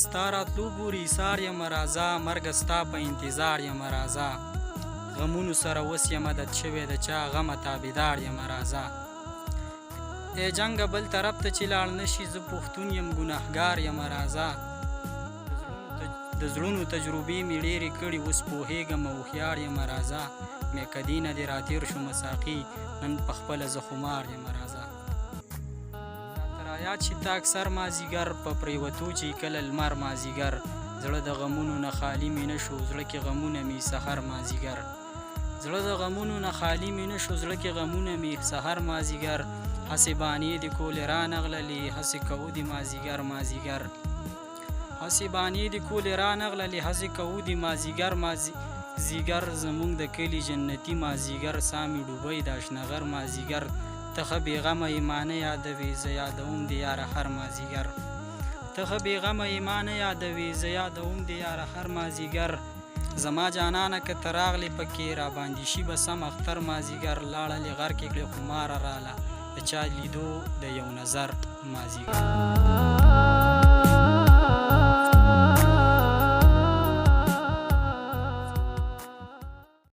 ستا راتلو پورې ایثار یمه راځه، مرګه ستا په انتظار یمه راځه. غمونو سره اوس یمه عادت شوې د چا غمه تابعدار یمه راځه. ای جنګه بل طرف ته چې لاړ نه شي، زه پښتون یم ګنهګار یمه راځه. د زړونو تجربې مې ډېرې کړي، اوس پوهېږم هوښیار یمه راځه. میکدې نه دې راتېر شومه ساقي، نن پخپله زه خمار یمه راځه. یاد شي تا اکثر مازدیګر، په پرېوتو چې کله لمر مازدیګر. زړه د غمونو نه خالي مې نه شو، زړه کې غمونه مې سحر مازدیګر. زړه د غمونو نه خالي مې نه شو، زړه کې غمونه مې سحر مازدیګر. هسې بانې دې کولې رانغللې، هسې کوو دې مازدیګر مازدیګر. هسې بانې دې کولې رانغللې، هسې کوو دې مازدیګر مازدیګر. زمونږ د کلي جنتي مازدیګر، سا مې ډوبی د اشنغر مازدیګر. ته ښه بېغمه یې ما نه یادوې، زه یادوم دې یاره هر مازدیګر. ته ښه بېغمه یې ما نه یادوې، زه یادوم دې یاره هر مازدیګر. زما جانانه که ته راغلې پکې، راباندې شي به سم اختر مازدیګر. لاړلې غر کې کړې خماره راله، د چا لیدو د یو نظر مازدیګر.